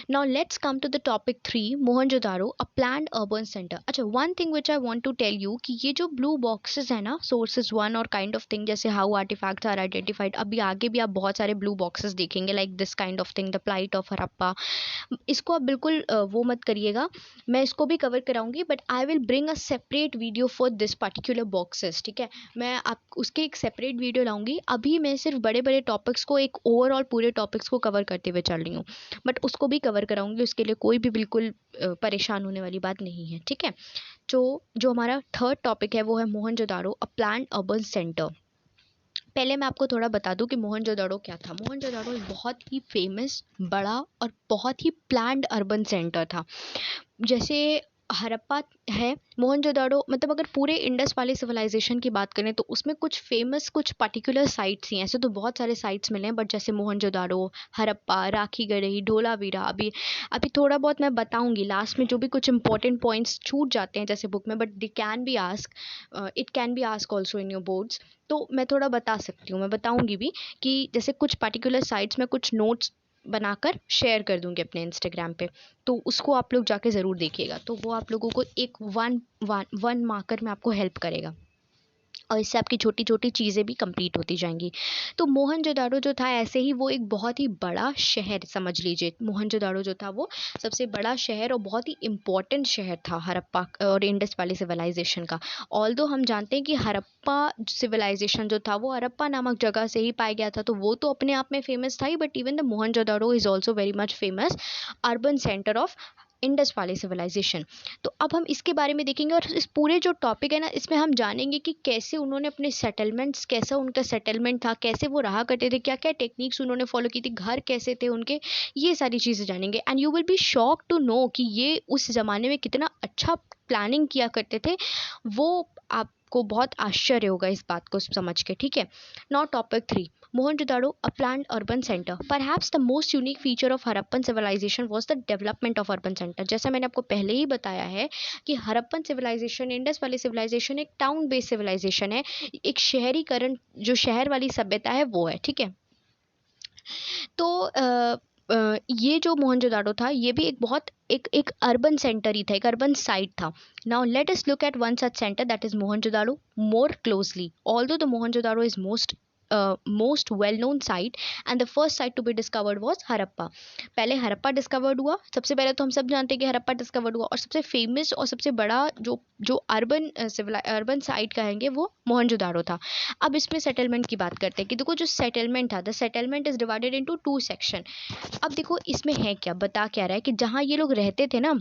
Now let's come to the topic 3, Mohenjo-daro, a planned urban center. अच्छा, one thing which I want to tell you कि ये जो blue boxes है ना, sources 1 और kind of thing, जैसे how artifacts are identified, अभी आगे भी आप बहुत सारे blue boxes देखेंगे like this kind of thing, the plight of Harappa. इसको आप बिल्कुल वो मत करिएगा, मैं इसको भी कवर कराऊंगी, but I will bring a separate video for this particular boxes. ठीक है, मैं आप उसके एक सेपरेट वीडियो लाऊंगी. अभी मैं सिर्फ बड़े बड़े टॉपिक्स को, एक ओवरऑल पूरे टॉपिक्स को कवर करते हुए चल रही हूँ, बट उसको भी कवर कराऊंगी. उसके लिए कोई भी बिल्कुल परेशान होने वाली बात नहीं है. ठीक है, तो जो हमारा थर्ड टॉपिक है वो है मोहनजोदारो, अ प्लान्ड अर्बन सेंटर. पहले मैं आपको थोड़ा बता दूं कि मोहनजोदाड़ो क्या था. मोहनजोदाड़ो एक बहुत ही फेमस, बड़ा और बहुत ही प्लान्ड अर्बन सेंटर था. जैसे हड़प्पा है, मोहनजोदाड़ो, मतलब अगर पूरे इंडस वाले सिविलाइजेशन की बात करें तो उसमें कुछ फेमस, कुछ पर्टिकुलर साइट्स ही हैं. ऐसे तो बहुत सारे साइट्स मिले हैं, बट जैसे मोहनजोदाड़ो, हड़प्पा, राखी गढ़ी, धोलावीरा, अभी अभी थोड़ा बहुत मैं बताऊंगी लास्ट में, जो भी कुछ इंपॉर्टेंट पॉइंट्स छूट जाते हैं जैसे बुक में, but they can be ask, it can be ask also in your boards. तो मैं थोड़ा बता सकती हूँ, मैं बताऊंगी भी कि जैसे कुछ पर्टिकुलर साइट्स में कुछ नोट्स बनाकर शेयर कर दूंगी अपने इंस्टाग्राम पे, तो उसको आप लोग जाके ज़रूर देखिएगा. तो वो आप लोगों को एक वन मार्कर में आपको हेल्प करेगा, और इससे आपकी छोटी छोटी चीज़ें भी कंप्लीट होती जाएंगी. तो मोहनजोदाड़ो जो था, ऐसे ही वो एक बहुत ही बड़ा शहर समझ लीजिए. मोहनजोदाड़ो जो था वो सबसे बड़ा शहर और बहुत ही इम्पोर्टेंट शहर था हड़प्पा और इंडस वाली सिविलाइजेशन का. ऑल्दो हम जानते हैं कि हड़प्पा सिविलाइजेशन जो था वो हड़प्पा नामक जगह से ही पाया गया था, तो वो तो अपने आप में फेमस था ही, but even the Mohenjodaro is also very much famous urban centre of Indus वाली सिविलाइजेशन. तो अब हम इसके बारे में देखेंगे, और इस पूरे जो टॉपिक है ना, इसमें हम जानेंगे कि कैसे उन्होंने अपने सेटलमेंट्स, कैसा उनका सेटलमेंट था, कैसे वो रहा करते थे, क्या क्या टेक्निक्स उन्होंने फॉलो की थी, घर कैसे थे उनके, ये सारी चीज़ें जानेंगे. And you will be shock to know कि ये उस ज़माने में कितना अच्छा प्लानिंग किया करते थे. वो आपको बहुत आश्चर्य होगा इस बात को समझ के. ठीक है, now topic 3, Mohenjo-daro, a planned urban center. Perhaps the most unique feature of Harappan civilization was the development of urban center. जैसा मैंने आपको पहले ही बताया है कि हड़प्पन सिविलाइजेशन, इंडस वाली सिविलाइजेशन एक टाउन बेस्ड सिविलाइजेशन है, एक शहरीकरण, जो शहर वाली सभ्यता है वो है. ठीक है, तो ये जो मोहनजोदाड़ो था, ये भी एक बहुत एक एक अर्बन सेंटर ही था, एक अर्बन साइट था. Now let us look at one such centre, that is Mohenjodaro, more closely. Although the Mohenjodaro is most well known site, and the first site to be discovered was Harappa. पहले Harappa discovered हुआ. सबसे पहले तो हम सब जानते हैं कि हड़प्पा डिस्कवर्ड हुआ, और सबसे फेमस और सबसे बड़ा जो जो अर्बन साइट कहेंगे वो मोहनजोदाड़ो था. अब इसमें सेटलमेंट की बात करते हैं कि देखो, जो सेटलमेंट था, the settlement is divided into 2 section. अब देखो इसमें है क्या, बता क्या रहा है कि जहाँ ये लोग रहते थे ना,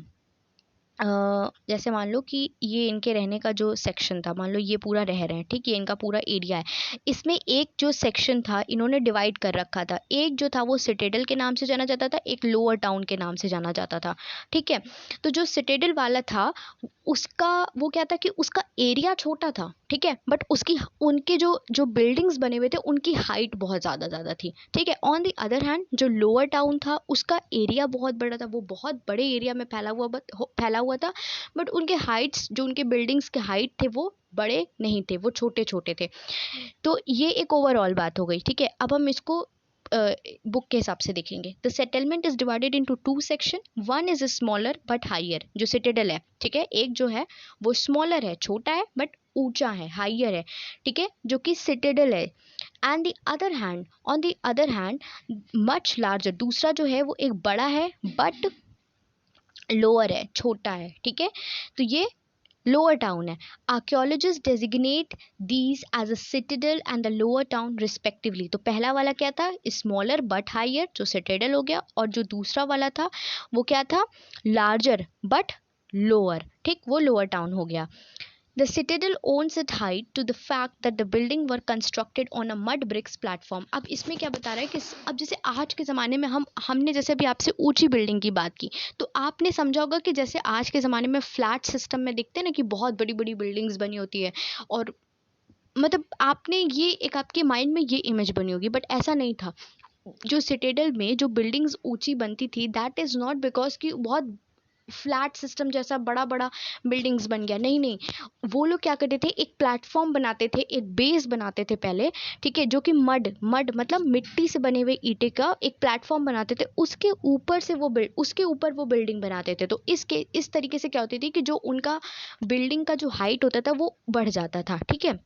जैसे मान लो कि ये इनके रहने का जो सेक्शन था, मान लो ये पूरा रह रहे हैं, ठीक, ये इनका पूरा एरिया है. इसमें एक जो सेक्शन था इन्होंने डिवाइड कर रखा था. एक जो था वो सिटेडल के नाम से जाना जाता था, एक लोअर टाउन के नाम से जाना जाता था. ठीक है, तो जो सिटेडल वाला था उसका वो क्या था कि उसका एरिया छोटा था. ठीक है, बट उसकी, उनके जो जो बिल्डिंग्स बने हुए थे उनकी हाइट बहुत ज़्यादा ज़्यादा थी. ठीक है, ऑन द अदर हैंड जो लोअर टाउन था उसका एरिया बहुत बड़ा था, वो बहुत बड़े एरिया में फैला हुआ था, बट उनके हाइट्स, जो उनके बिल्डिंग्स के हाइट थे वो बड़े नहीं थे, वो छोटे छोटे थे. तो ये एक ओवरऑल बात हो गई. ठीक है, अब हम इसको बुक के हिसाब से देखेंगे. The settlement is divided into 2 section. One is smaller but higher, जो सिटेडल है. ठीक है, एक जो है वो स्मॉलर है, छोटा है, बट ऊंचा है, हाइयर है. ठीक है, जो कि सिटेडल है. And the other hand, on the other hand, much larger, दूसरा जो है वो एक बड़ा है बट लोअर है, छोटा है. ठीक है, तो ये लोअर टाउन है. Archaeologist designate these as a citadel and the lower town respectively. तो पहला वाला क्या था, स्मॉलर बट हाइयर, जो सिटेडल हो गया, और जो दूसरा वाला था वो क्या था, लार्जर बट लोअर. ठीक, वो लोअर टाउन हो गया. The citadel owns its height to the fact that the building were constructed on a mud bricks platform. अब इसमें क्या बता रहा है कि अब जैसे आज के ज़माने में हमने जैसे अभी आपसे ऊंची बिल्डिंग की बात की, तो आपने समझा होगा कि जैसे आज के ज़माने में फ्लैट सिस्टम में देखते हैं ना कि बहुत बड़ी बड़ी बिल्डिंग्स बनी होती है, और मतलब आपने ये एक आपके माइंड में ये इमेज बनी होगी, बट ऐसा नहीं था. जो सिटेडल में जो बिल्डिंग्स ऊंची बनती थी, दैट इज़ नॉट बिकॉज कि बहुत फ्लैट सिस्टम जैसा बड़ा बड़ा बिल्डिंग्स बन गया, नहीं नहीं, वो लोग क्या करते थे, एक प्लेटफॉर्म बनाते थे, एक बेस बनाते थे पहले, ठीक है, जो कि मड मड मतलब मिट्टी से बने हुए ईंटे का एक प्लेटफॉर्म बनाते थे, उसके ऊपर से वो उसके ऊपर वो बिल्डिंग बनाते थे। तो इस तरीके से क्या होती थी कि जो उनका बिल्डिंग का जो हाइट होता था वो बढ़ जाता था, ठीक है,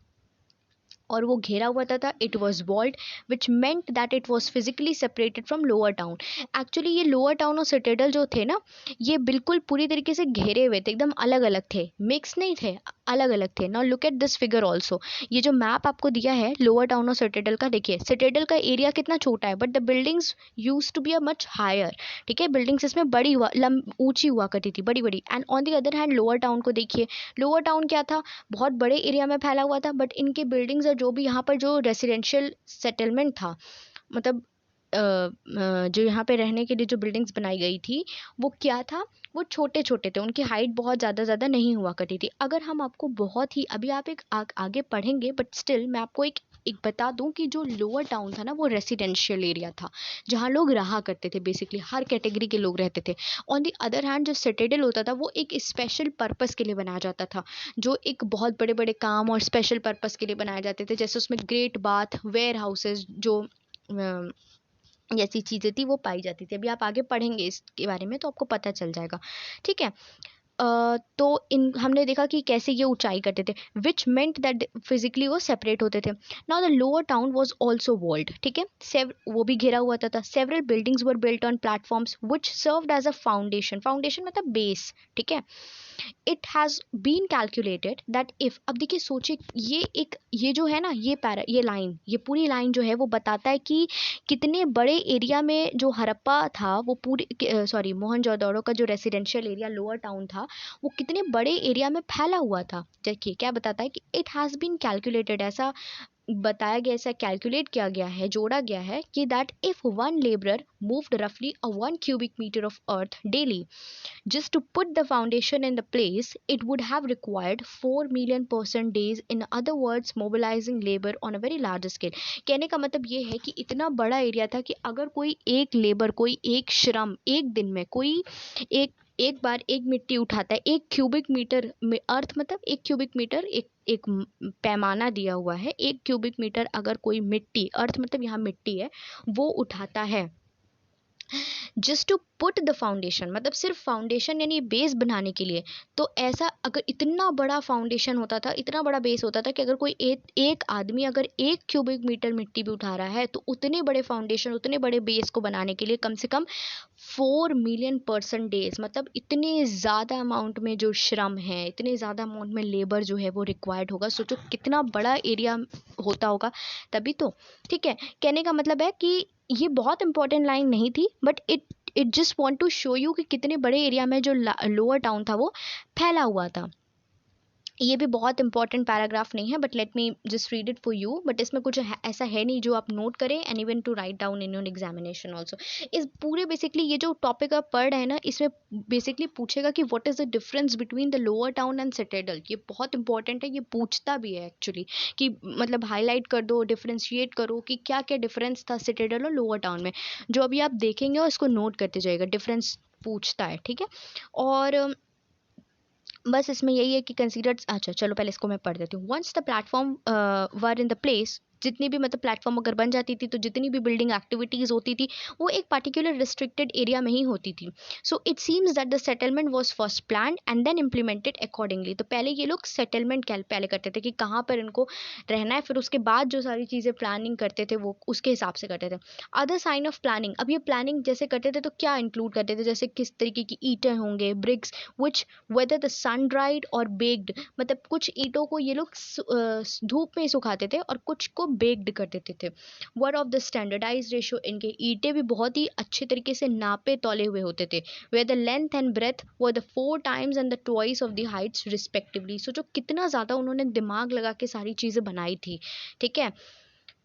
और वो घेरा हुआ था, it was walled, which meant that it was physically separated from lower town. Actually ये लोअर टाउन और सिटाडेल जो थे ना, ये बिल्कुल पूरी तरीके से घेरे हुए थे, एकदम अलग अलग थे, मिक्स नहीं थे, अलग अलग थे। Now look at this figure also, ये जो मैप आपको दिया है लोअर टाउन और सिटाडेल का, देखिए सिटाडेल का एरिया कितना छोटा है, but the buildings used to be a much higher, ठीक है, बिल्डिंग्स इसमें बड़ी हुआ ऊंची हुआ करती थी, बड़ी बड़ी। And on the other hand lower town को देखिए, लोअर टाउन क्या था, बहुत बड़े एरिया में फैला हुआ था, बट इनके बिल्डिंग्स और जो भी यहाँ पर जो रेसिडेंशियल सेटलमेंट था, मतलब जो यहाँ पे रहने के लिए जो बिल्डिंग्स बनाई गई थी, वो क्या था, वो छोटे छोटे थे, उनकी हाइट बहुत ज़्यादा नहीं हुआ करती थी। अगर हम आपको बहुत ही, अभी आप एक आगे पढ़ेंगे, बट स्टिल मैं आपको एक एक बता दूं कि जो लोअर टाउन था ना, वो रेसिडेंशियल एरिया था, जहाँ लोग रहा करते थे, बेसिकली हर कैटेगरी के लोग रहते थे। ऑन द अदर हैंड जो सिटाडेल होता था, वो एक स्पेशल पर्पस के लिए बनाया जाता था, जो एक बहुत बड़े बड़े काम और स्पेशल पर्पस के लिए बनाए जाते थे, जैसे उसमें ग्रेट बाथ, वेयर हाउसेज, जो जैसी चीज़ें थी वो पाई जाती थी। अभी आप आगे पढ़ेंगे इसके बारे में तो आपको पता चल जाएगा, ठीक है। तो इन हमने देखा कि कैसे ये ऊंचाई करते थे, विच मेंट दैट फिजिकली वो सेपरेट होते थे। Now the lower town was also walled, ठीक है, वो भी घिरा हुआ था। Several buildings were built on platforms which served as a foundation, foundation मतलब बेस, ठीक है। It has been calculated that if, अब देखिए सोचिए, ये जो है ना, ये लाइन, ये पूरी लाइन जो है वो बताता है कि कितने बड़े एरिया में जो हड़प्पा था, वो पूरी सॉरी मोहनजोदड़ो का जो रेसिडेंशियल एरिया लोअर टाउन था, वो कितने बड़े एरिया में फैला हुआ था। देखिए क्या बताता है कि इट हैज़ बीन कैलकुलेटेड, ऐसा बताया गया, ऐसा कैलकुलेट किया गया है, जोड़ा गया है कि that if one labourer moved रफली अ 1 cubic meter of earth daily just to put the foundation in the place, it would have required 4 million person days, in other words mobilizing labor on a very large scale। कहने का मतलब ये है कि इतना बड़ा area था कि अगर कोई एक लेबर, कोई एक श्रम एक दिन में, कोई एक एक बार एक मिट्टी उठाता है, 1 cubic meter में, अर्थ मतलब 1 cubic meter, एक एक पैमाना दिया हुआ है, 1 cubic meter अगर कोई मिट्टी, अर्थ मतलब यहाँ मिट्टी है, वो उठाता है, just to put the foundation मतलब सिर्फ फाउंडेशन यानी बेस बनाने के लिए। तो ऐसा अगर इतना बड़ा फाउंडेशन होता था, इतना बड़ा बेस होता था कि अगर कोई एक आदमी अगर 1 cubic meter मिट्टी भी उठा रहा है, तो उतने बड़े फाउंडेशन, उतने बड़े बेस को बनाने के लिए कम से कम 4 million person days, मतलब इतने ज़्यादा अमाउंट में जो श्रम है, इतने ज़्यादा अमाउंट में लेबर जो है वो रिक्वायर्ड होगा। सोचो कितना बड़ा एरिया होता होगा, तभी तो, ठीक है। कहने का मतलब है कि ये बहुत इंपॉर्टेंट लाइन नहीं थी, but it just want to show you कि कितने बड़े एरिया में जो लोअर टाउन था वो फैला हुआ था। ये भी बहुत इंपॉर्टेंट पैराग्राफ नहीं है, but let me just read it for you, but इसमें कुछ ऐसा है नहीं जो आप नोट करें, and even to write down in your examination also. इस पूरे बेसिकली ये जो टॉपिक आप पढ़ रहे हैं ना, इसमें बेसिकली पूछेगा कि what is the difference between the lower town and Citadel. ये बहुत इंपॉर्टेंट है, ये पूछता भी है एक्चुअली, कि मतलब हाईलाइट कर दो, डिफ्रेंशिएट करो कि क्या क्या डिफरेंस था सिटाडेल और लोअर टाउन में। जो अभी आप देखेंगे और इसको नोट करते जाइएगा, डिफरेंस पूछता है, ठीक है। और बस इसमें यही है कि कंसीडर, अच्छा चलो पहले इसको मैं पढ़ देती हूँ। Once the platform were in the place, जितनी भी मतलब प्लेटफॉर्म अगर बन जाती थी, तो जितनी भी बिल्डिंग एक्टिविटीज़ होती थी वो एक पर्टिकुलर रिस्ट्रिक्टेड एरिया में ही होती थी। So it seems that the settlement was first plan and then implemented accordingly. तो पहले ये लोग सेटलमेंट पहले करते थे कि कहाँ पर इनको रहना है, फिर उसके बाद जो सारी चीज़ें प्लानिंग करते थे वो उसके हिसाब से करते थे। अदर साइन ऑफ प्लानिंग, अब ये प्लानिंग जैसे करते थे तो क्या इंक्लूड करते थे, जैसे किस तरीके की ईंटें होंगे, bricks, which whether the sun dried और बेक्ड, मतलब कुछ ईंटों को ये लोग धूप में सुखाते थे और कुछ को बेक्ड कर देते थे। Were of the standardize ratio, इनके ईंटें भी बहुत ही अच्छे तरीके से नापे तौले हुए होते थे। वे the length and breadth were the 4 times and the twice of the heights respectively. सोचो कितना ज़्यादा उन्होंने दिमाग लगा के सारी चीज़ें बनाई थी, ठीक है।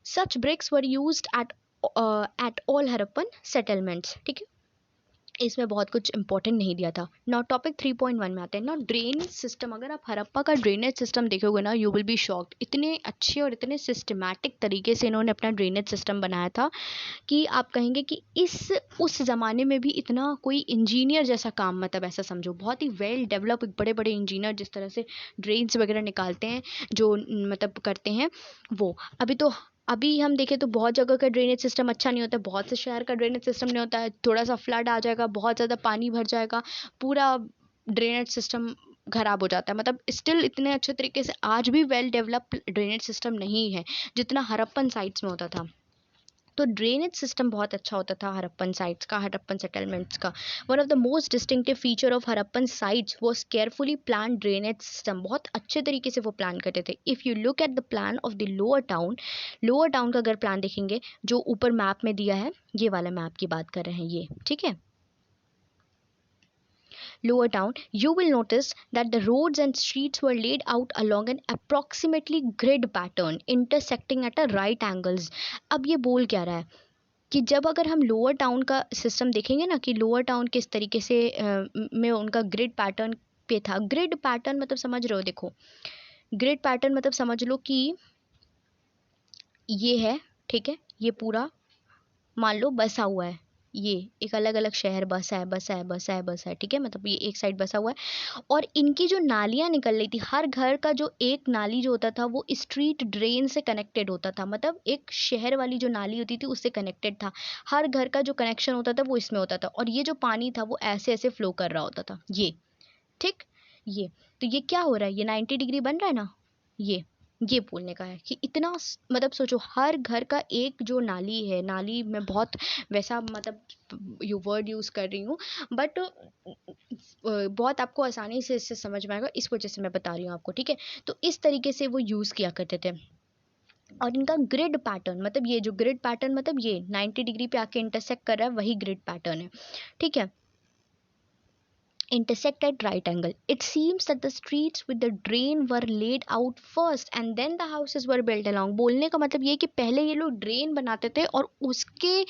Such bricks were used at all Harappan settlements, ठीक है। इसमें बहुत कुछ इंपॉर्टेंट नहीं दिया था। नाउ टॉपिक 3.1 में आते हैं ना, ड्रेनेज सिस्टम। अगर आप हड़प्पा का ड्रेनेज सिस्टम देखोगे ना, यू विल बी शॉक्ड। इतने अच्छे और इतने सिस्टमैटिक तरीके से इन्होंने अपना ड्रेनेज सिस्टम बनाया था कि आप कहेंगे कि इस उस ज़माने में भी इतना कोई इंजीनियर जैसा काम, मतलब ऐसा समझो, बहुत ही वेल डेवलप बड़े बड़े इंजीनियर जिस तरह से ड्रेन्स वगैरह निकालते हैं, जो मतलब करते हैं वो। अभी हम देखें तो बहुत जगह का ड्रेनेज सिस्टम अच्छा नहीं होता है, बहुत से शहर का ड्रेनेज सिस्टम नहीं होता है, थोड़ा सा फ्लड आ जाएगा, बहुत ज़्यादा पानी भर जाएगा, पूरा ड्रेनेज सिस्टम खराब हो जाता है। मतलब स्टिल इतने अच्छे तरीके से आज भी वेल डेवलप ड्रेनेज सिस्टम नहीं है जितना हड़प्पन साइट्स में होता था। तो ड्रेनेज सिस्टम बहुत अच्छा होता था हड़प्पन साइट्स का, हड़प्पन सेटलमेंट्स का। One of the most distinctive feature of Harappan sites was carefully plan drainage system. बहुत अच्छे तरीके से वो प्लान करते थे। If you look at the plan of the lower town का अगर प्लान देखेंगे जो ऊपर मैप में दिया है, ये वाला मैप की बात कर रहे हैं ये, ठीक है, lower town, you will notice that the roads and streets were laid out along an approximately grid pattern intersecting at a right angles. अब ये बोल क्या रहा है कि जब अगर हम लोअर टाउन का सिस्टम देखेंगे ना, कि लोअर टाउन किस तरीके से में उनका ग्रिड पैटर्न पे था। ग्रिड पैटर्न मतलब समझ रहे हो, देखो ग्रिड पैटर्न मतलब समझ लो कि ये है, ठीक है, ये पूरा मान लो बसा हुआ है, ये एक अलग अलग शहर बसा है, बसा है, बसा है, बसा है, ठीक है, मतलब ये एक साइड बसा हुआ है। और इनकी जो नालियाँ निकल रही थी, हर घर का जो एक नाली जो होता था वो स्ट्रीट ड्रेन से कनेक्टेड होता था। मतलब एक शहर वाली जो नाली होती थी उससे कनेक्टेड था, हर घर का जो कनेक्शन होता था वो इसमें होता था। और ये जो पानी था वो ऐसे ऐसे फ्लो कर रहा होता था, ये ठीक, ये तो ये क्या हो रहा है, ये 90 डिग्री बन रहा है ना, ये बोलने का है कि इतना मतलब सोचो, हर घर का एक जो नाली है, नाली में बहुत वैसा मतलब यू वर्ड यूज़ कर रही हूँ, बट बहुत आपको आसानी से इससे समझ में आएगा, इस वजह से मैं बता रही हूँ आपको, ठीक है। तो इस तरीके से वो यूज़ किया करते थे। और इनका ग्रिड पैटर्न, मतलब ये जो ग्रिड पैटर्न, मतलब ये 90 डिग्री पे आके इंटरसेक्ट कर रहा है, वही ग्रिड पैटर्न है, ठीक है, intersect at right angle. It seems that the streets with the drain were laid out first and then the houses were built along. बोलने का मतलब ये कि पहले ये लोग ड्रेन बनाते थे और उसके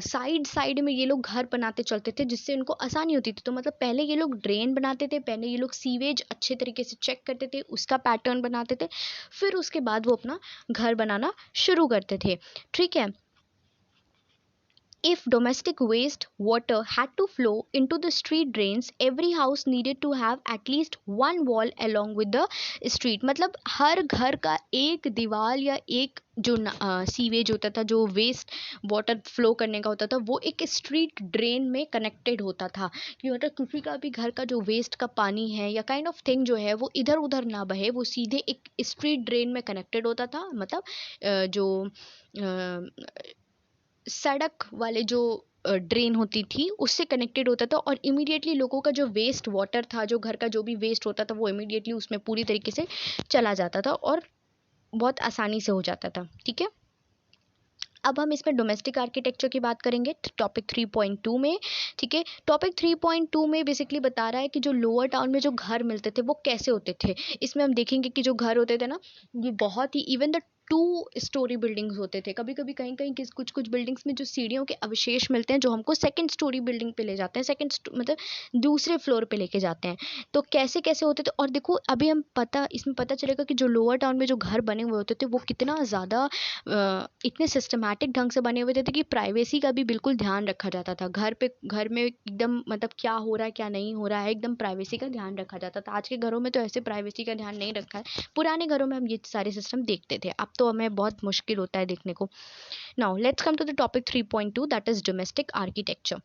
साइड साइड में ये लोग घर बनाते चलते थे जिससे उनको आसानी होती थी। तो मतलब पहले ये लोग ड्रेन बनाते थे, पहले ये लोग सीवेज अच्छे तरीके से चेक करते थे, उसका पैटर्न बनाते थे, फिर उसके बाद वो अपना घर बनाना शुरू करते थे, ठीक है। If domestic waste water had to flow into the street drains, every house needed to have at least one wall along with the street. मतलब हर घर का एक दीवार या एक जो सीवेज होता था, जो वेस्ट वाटर फ्लो करने का होता था, वो एक स्ट्रीट ड्रेन में कनेक्टेड होता था कि मतलब किसी का भी घर का जो वेस्ट का पानी है या काइंड ऑफ थिंग जो है वो इधर उधर ना बहे, वो सीधे एक स्ट्रीट ड्रेन में कनेक्टेड होता था। मतलब जो सड़क वाले जो ड्रेन होती थी उससे कनेक्टेड होता था, और इमीडिएटली लोगों का जो वेस्ट वाटर था, जो घर का जो भी वेस्ट होता था, वो इमीडिएटली उसमें पूरी तरीके से चला जाता था और बहुत आसानी से हो जाता था, ठीक है। अब हम इसमें डोमेस्टिक आर्किटेक्चर की बात करेंगे टॉपिक 3.2 में, ठीक है। टॉपिक 3.2 में बेसिकली बता रहा है कि जो लोअर टाउन में जो घर मिलते थे वो कैसे होते थे। इसमें हम देखेंगे कि जो घर होते थे ना, ये बहुत ही इवन द 2 स्टोरी बिल्डिंग्स होते थे। कभी कभी कहीं कहीं कुछ कुछ बिल्डिंग्स में जो सीढ़ियों के अवशेष मिलते हैं जो हमको सेकंड स्टोरी बिल्डिंग पे ले जाते हैं, मतलब दूसरे फ्लोर पे लेके जाते हैं। तो कैसे कैसे होते थे, और देखो अभी हम इसमें पता चलेगा कि जो लोअर टाउन में जो घर बने हुए होते थे वो कितना ज़्यादा इतने सिस्टमैटिक ढंग से बने हुए थे कि प्राइवेसी का भी बिल्कुल ध्यान रखा जाता था। घर में एकदम मतलब क्या हो रहा है क्या नहीं हो रहा है, एकदम प्राइवेसी का ध्यान रखा जाता था। आज के घरों में तो ऐसे प्राइवेसी का ध्यान नहीं रखा है, पुराने घरों में हम ये सारे सिस्टम देखते थे, अब तो हमें बहुत मुश्किल होता है देखने को। Now let's come to the topic 3.2, that is domestic architecture.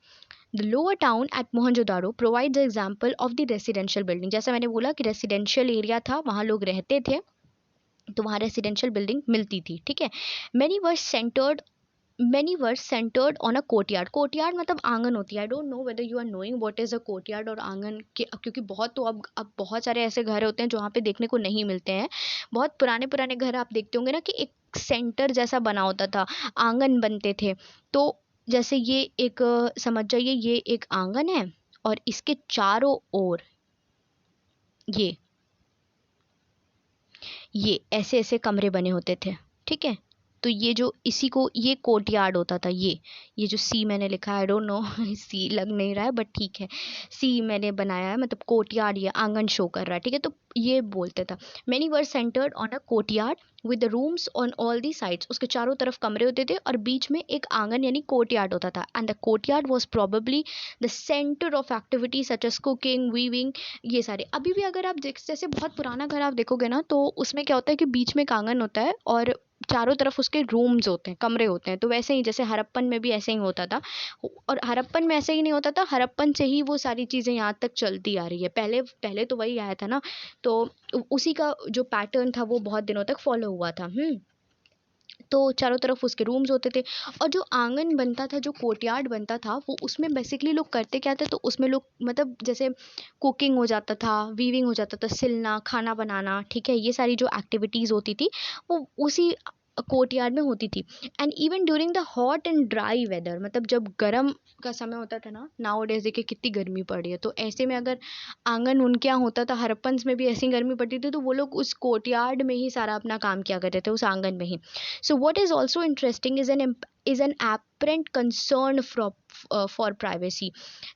The lower town at Mohenjodaro provides example of the residential building. जैसा मैंने बोला कि रेसिडेंशियल एरिया था, वहाँ लोग रहते थे, तो वहाँ रेसिडेंशियल बिल्डिंग मिलती थी, ठीक है। Many were centred on a courtyard. Courtyard मतलब आंगन होती है। I don't know whether you are knowing what is a courtyard और आंगन के, क्योंकि बहुत तो अब बहुत सारे ऐसे घर होते हैं जो वहाँ पे देखने को नहीं मिलते हैं। बहुत पुराने पुराने घर आप देखते होंगे ना कि एक सेंटर जैसा बना होता था, आंगन बनते थे। तो जैसे ये एक समझ जाइए, ये एक आंगन है और इसके चारों ओर ये ऐसे ऐसे कमरे बने होते थे, ठीक है। तो ये जो इसी को ये कोर्टयार्ड होता था, ये जो सी मैंने लिखा है, आई डोंट नो सी लग नहीं रहा है बट ठीक है, सी मैंने बनाया है, मतलब कोर्टयार्ड ये आंगन शो कर रहा है, ठीक है। तो ये बोलते था many were centred on a courtyard with the rooms on all the sides, उसके चारों तरफ कमरे होते थे और बीच में एक आंगन यानी कोर्टयार्ड होता था। And the courtyard was probably the centre of activity such as cooking, weaving, ये सारे। अभी भी अगर आप जैसे बहुत पुराना घर आप देखोगे ना, तो उसमें क्या होता है कि बीच में एक आंगन होता है और चारों तरफ उसके रूम्स होते हैं, कमरे होते हैं। तो वैसे ही जैसे हड़प्पन में भी ऐसे ही होता था, और हड़प्पन में ऐसे ही नहीं होता था, हड़प्पन से ही वो सारी चीज़ें यहाँ तक चलती आ रही है। पहले पहले तो वही आया था ना, तो उसी का जो पैटर्न था वो बहुत दिनों तक फॉलो हुआ था। तो चारों तरफ उसके रूम्स होते थे, और जो आंगन बनता था, जो कोर्टयार्ड बनता था, वो उसमें बेसिकली लोग करते क्या थे, तो उसमें लोग मतलब जैसे कुकिंग हो जाता था, वीविंग हो जाता था, सिलना, खाना बनाना, ठीक है, ये सारी जो एक्टिविटीज़ होती थी वो उसी कोर्टयार्ड में होती थी। And even during the hot and dry weather, मतलब जब गर्म का समय होता था ना, नाउ डेज देखिए कितनी गर्मी पड़ रही है, तो ऐसे में अगर आंगन उनके यहाँ होता था, हड़प्पन्स में भी ऐसी गर्मी पड़ती थी, तो वो लोग उस कोर्टयार्ड में ही सारा अपना काम किया करते थे, उस आंगन में ही। So what is also interesting is an apparent concern for privacy.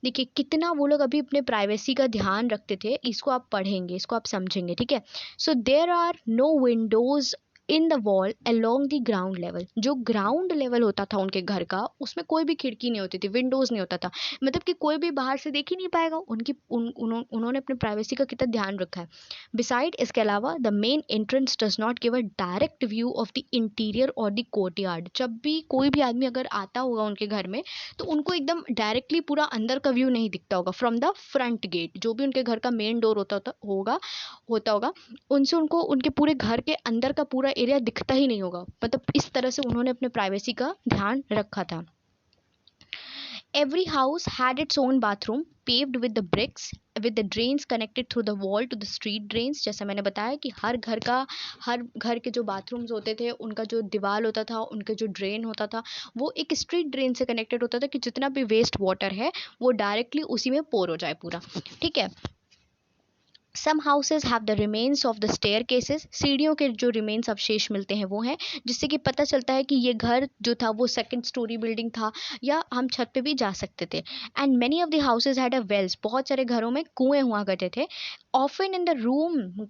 देखिए कितना वो लोग अभी अपने प्राइवेसी का ध्यान रखते थे, इसको आप पढ़ेंगे, इसको आप समझेंगे, ठीक है। So there are no windows in the wall along the ground level, जो ग्राउंड लेवल होता था उनके घर का, उसमें कोई भी खिड़की नहीं होती थी, विंडोज नहीं होता था, मतलब कि कोई भी बाहर से देख ही नहीं पाएगा। उन्होंने अपने प्राइवेसी का कितना ध्यान रखा है। बिसाइड इसके अलावा the main entrance does not give a direct view of the interior और द कोर्टयार्ड। जब भी कोई भी आदमी अगर आता होगा उनके घर में, तो उनको एकदम डायरेक्टली पूरा अंदर का व्यू नहीं दिखता होगा फ्रॉम द फ्रंट गेट, जो भी उनके घर का मेन डोर होता होगा, उनसे उनको उनके पूरे घर के अंदर का पूरा एरिया दिखता ही नहीं होगा। मतलब इस तरह से उन्होंने अपने प्राइवेसी का ध्यान रखा था। Every house had its own bathroom paved with the bricks with the drains connected through the wall to the street drains। जैसे मैंने बताया कि हर घर के जो बाथरूम्स होते थे, उनका जो दीवार होता था, उनके जो ड्रेन होता था, वो एक स्ट्रीट ड्रेन से कनेक्टेड होता था कि जितना भी वेस्ट वाटर है वो डायरेक्टली उसी में पोर हो जाए पूरा, ठीक है। Some houses have the remains of the staircases, सीढ़ियों के जो रिमेन्स अवशेष मिलते हैं वो हैं, जिससे कि पता चलता है कि ये घर जो था वो सेकंड स्टोरी बिल्डिंग था, या हम छत पे भी जा सकते थे। And many of the houses had a wells, बहुत सारे घरों में कुएं हुआ करते थे। ऑफन इन द रूम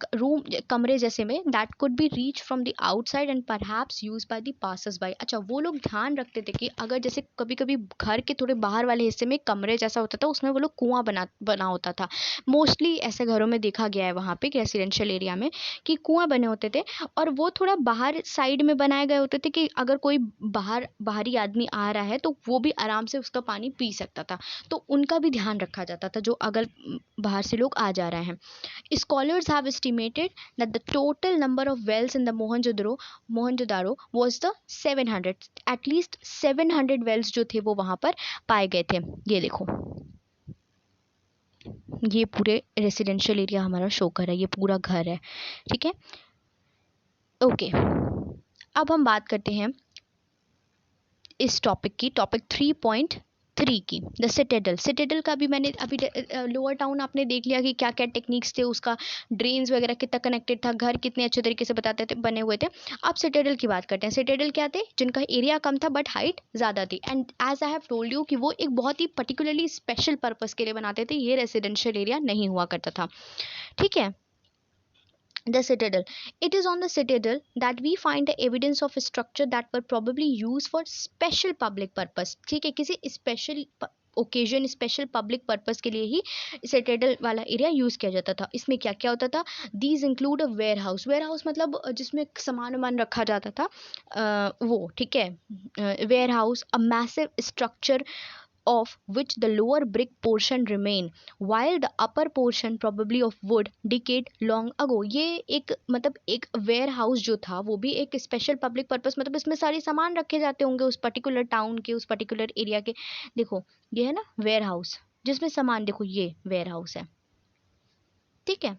कमरे जैसे में, that could be reach from the outside and perhaps use by the passers bye. अच्छा, वो लोग ध्यान रखते थे कि अगर जैसे कभी कभी घर के थोड़े बाहर वाले हिस्से में कमरे जैसा होता था, उसमें वो लोग कुआं बना होता था। मोस्टली ऐसे घरों में देखा गया है वहाँ पे रेसिडेंशियल एरिया में कि कुआं बने होते थे, और वो थोड़ा बाहर साइड में बनाए गए होते थे कि अगर कोई बाहरी आदमी आ रहा है तो वो भी आराम से उसका पानी पी सकता था। तो उनका भी ध्यान रखा जाता था जो अगर बाहर से लोग आ जा रहे हैं। Scholars have estimated that the total number of wells in the Mohenjo-daro was the 700, at least 700 wells जो थे वो वहां पर पाए गए थे। ये देखो, ये पूरे रेसिडेंशियल एरिया हमारा शो कर रहा है, ये पूरा घर है, ठीक है। ओके, अब हम बात करते हैं इस टॉपिक की, टॉपिक 3.3 की, द सिटेडल का भी मैंने अभी लोअर टाउन आपने देख लिया कि क्या क्या टेक्निक्स थे, उसका ड्रेन्स वगैरह कितना कनेक्टेड था, घर कितने अच्छे तरीके से बताते थे बने हुए थे। अब सिटेडल की बात करते हैं। सिटेडल क्या थे, जिनका एरिया कम था बट हाइट ज़्यादा थी। And as I have told you कि वो एक बहुत ही पर्टिकुलरली स्पेशल पर्पज़ के लिए बनाते थे, ये रेसिडेंशियल एरिया नहीं हुआ करता था, ठीक है। The citadel. It is on the citadel that we find the evidence of a structure that were probably used for special public purpose. ठीक है, किसी special occasion, special public purpose के लिए ही सिटेडल वाला एरिया यूज किया जाता था। इसमें क्या क्या होता था, these include a warehouse, warehouse मतलब जिसमें सामान वामान रखा जाता था, वो, ठीक है, warehouse, a massive structure of which the lower brick portion remain while the upper portion probably of wood decayed long ago। ये एक मतलब एक वेयर हाउस जो था वो भी एक स्पेशल पब्लिक पर्पस, मतलब इसमें सारे सामान रखे जाते होंगे उस पर्टिकुलर टाउन के, उस पर्टिकुलर एरिया के। देखो ये है ना वेयर हाउस, जिसमें सामान, देखो ये वेयर हाउस है, ठीक है।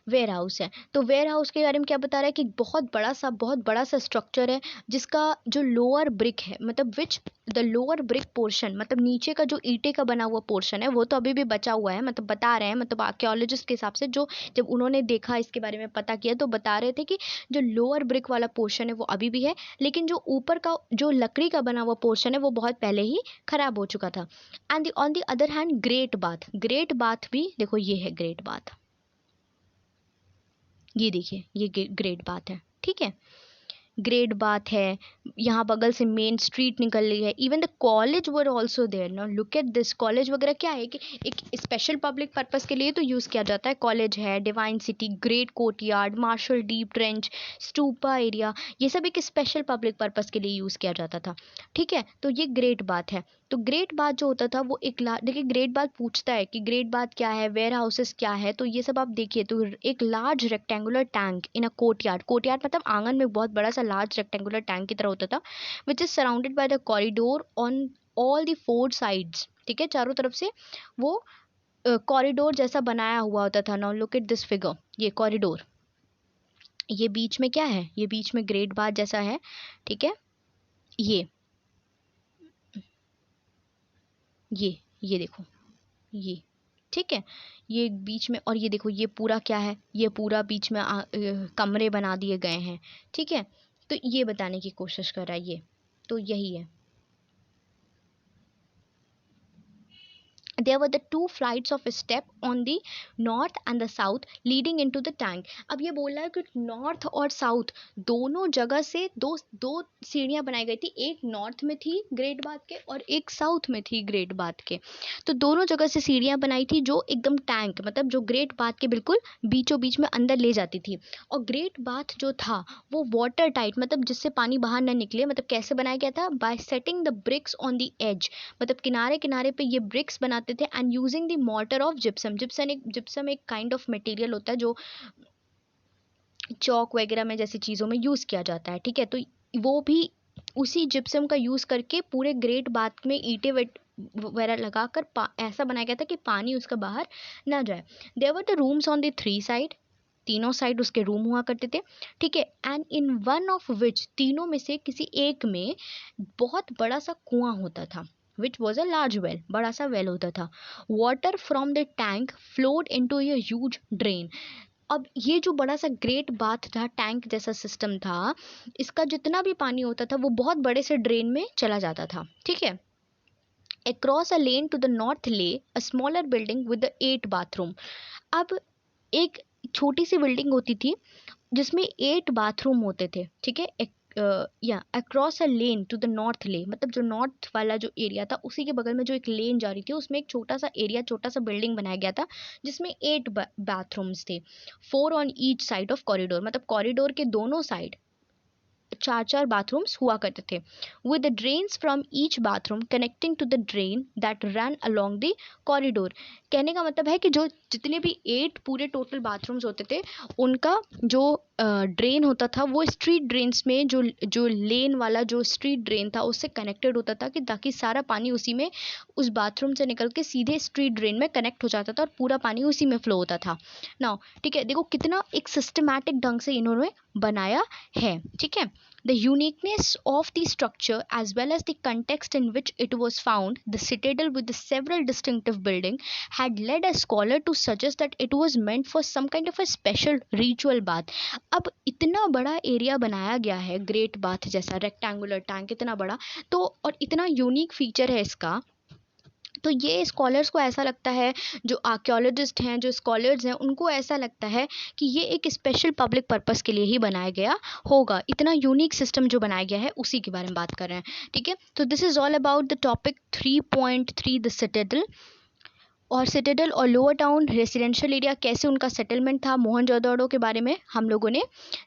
वेयर हाउस है। तो वेयर हाउस के बारे में क्या बता रहा है कि बहुत बड़ा सा स्ट्रक्चर है जिसका जो लोअर ब्रिक है, मतलब which the lower brick portion, मतलब नीचे का जो ईंटे का बना हुआ पोर्शन है वो तो अभी भी बचा हुआ है, मतलब बता रहे हैं, मतलब आर्कियोलॉजिस्ट के हिसाब से जो जब उन्होंने देखा इसके बारे में पता किया तो बता रहे थे कि जो लोअर ब्रिक वाला पोर्शन है वो अभी भी है, लेकिन जो ऊपर का जो लकड़ी का बना हुआ पोर्शन है वो बहुत पहले ही खराब हो चुका था। And on the other hand great bath भी देखो, ये है ग्रेट बाथ, ये देखिए ये ग्रेट बाथ है, ठीक है, ग्रेट बाथ है। यहाँ बगल से मेन स्ट्रीट निकल रही है। Even the college were also there. Now look at this, college वगैरह क्या है कि एक स्पेशल पब्लिक पर्पस के लिए तो यूज़ किया जाता है। कॉलेज है, divine city, great courtyard, marshal deep trench, stupa area, ये सब एक स्पेशल पब्लिक पर्पस के लिए यूज़ किया जाता था, ठीक है। तो ये ग्रेट बाथ है। तो ग्रेट बाथ जो होता था वो एक देखिए ग्रेट बाथ पूछता है कि ग्रेट बाथ क्या है, वेयर हाउसेस क्या है, तो ये सब आप देखिए। तो एक large rectangular tank in a courtyard, courtyard मतलब आंगन में बहुत बड़ा सा लार्ज रेक्टेंगुलर टैंक की तरह होता था, which is surrounded by the corridor on all the four sides, ठीक है, चारों तरफ से वो कॉरिडोर जैसा बनाया हुआ होता था। Now look at this figure, ये कॉरिडोर, ये बीच में क्या है, ये बीच में ग्रेट बाथ जैसा है, ठीक है, ये देखो, ये ठीक है, ये बीच में, और ये देखो ये पूरा क्या है, ये पूरा बीच में कमरे बना दिए गए हैं, ठीक है। तो ये बताने की कोशिश कर रहा है ये, तो यही है। There were the two flights of step on the north and the south leading into the tank. अब ये बोल रहा है कि नॉर्थ और साउथ दोनों जगह से दो दो सीढ़ियां बनाई गई थी, एक नॉर्थ में थी ग्रेट बाथ के और एक साउथ में थी ग्रेट बाथ के। तो दोनों जगह से सीढ़ियां बनाई थी जो एकदम टैंक, मतलब जो ग्रेट बाथ के बिल्कुल बीचों बीच में अंदर ले जाती थी। और ग्रेट बाथ जो था वो वाटर टाइट, मतलब जिससे पानी बाहर न निकले, मतलब कैसे बनाया गया था, by setting the bricks on the edge, मतलब किनारे किनारे पे ये ब्रिक्स बनाते थे, and using the mortar of gypsum. Gypsum एक काइंड ऑफ मटेरियल होता है जो चौक वगैरह में जैसी चीज़ों में यूज़ किया जाता है, ठीक है। तो वो भी उसी जिप्सम का यूज़ करके पूरे ग्रेट बाथ में ईंटें वगैरह लगाकर ऐसा बनाया गया था कि पानी उसका बाहर ना जाए। There were the rooms on the three side, तीनों साइड उसके रूम हुआ करते थे, ठीक है। And in one of which, तीनों में से किसी एक में बहुत बड़ा सा कुआं होता था, which was a large well, बड़ा सा वेल होता था। Water from the tank flowed into a huge drain. अब ये जो बड़ा सा ग्रेट बाथ था, टैंक जैसा सिस्टम था, इसका जितना भी पानी होता था वो बहुत बड़े से ड्रेन में चला जाता था, ठीक है। Across a lane to the north lay a smaller building with the 8 bathroom. अब एक छोटी सी बिल्डिंग होती थी जिसमें 8 बाथरूम होते थे, ठीक है। या across a lane to the north lay, मतलब जो नॉर्थ वाला जो एरिया था उसी के बगल में जो एक लेन जा रही थी उसमें एक छोटा सा एरिया, छोटा सा बिल्डिंग बनाया गया था जिसमें 8 बाथरूम्स थे, 4 on each side of corridor, मतलब कॉरिडोर के दोनों साइड चार चार बाथरूम्स हुआ करते थे, with the drains from each bathroom connecting to the drain that run along the corridor. कहने का मतलब है कि जो जितने भी 8 पूरे टोटल बाथरूम्स होते थे उनका जो ड्रेन होता था वो स्ट्रीट ड्रेन्स में जो जो लेन वाला जो स्ट्रीट ड्रेन था उससे कनेक्टेड होता था, कि ताकि सारा पानी उसी में उस बाथरूम से निकल के सीधे स्ट्रीट ड्रेन में कनेक्ट हो जाता था और पूरा पानी उसी में फ्लो होता था। नाउ ठीक है, देखो कितना एक सिस्टमैटिक ढंग से इन्होंने बनाया है, ठीक है। The uniqueness of the structure as well as the context in which it was found, the citadel with the several distinctive buildings, had led a scholar to suggest that it was meant for some kind of a special ritual bath. अब इतना बड़ा area बनाया गया है great bath जैसा, rectangular tank इतना बड़ा, तो और इतना यूनिक फीचर है इसका, तो ये स्कॉलर्स को ऐसा लगता है, जो आर्कियोलॉजिस्ट हैं, जो स्कॉलर्स हैं, उनको ऐसा लगता है कि ये एक स्पेशल पब्लिक पर्पस के लिए ही बनाया गया होगा। इतना यूनिक सिस्टम जो बनाया गया है उसी के बारे में बात कर रहे हैं, ठीक है। तो this is all about the topic 3.3 the Citadel. और सिटाडेल और लोअर टाउन रेसिडेंशियल एरिया कैसे उनका सेटलमेंट था मोहनजोदड़ो के बारे में हम लोगों ने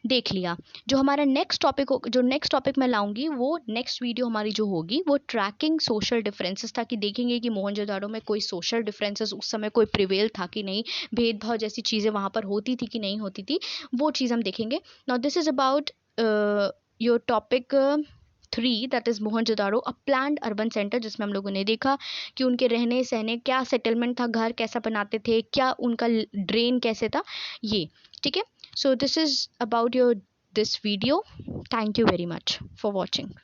देख लिया। जो हमारा नेक्स्ट टॉपिक मैं लाऊंगी, वो नेक्स्ट वीडियो हमारी जो होगी वो ट्रैकिंग सोशल डिफरेंसेस था, कि देखेंगे कि मोहनजोदड़ो में कोई सोशल डिफरेंसेस उस समय कोई प्रिवेल था कि नहीं, भेदभाव जैसी चीज़ें वहाँ पर होती थी कि नहीं होती थी, वो चीज़ हम देखेंगे। Now this is about your topic 3 that is Mohenjodaro a planned urban centre, जिसमें हम लोगों ने देखा कि उनके रहने सहने क्या सेटलमेंट था, घर कैसा बनाते थे, क्या उनका ड्रेन कैसे था, ये ठीक है. So this is about your this video. Thank you very much for watching.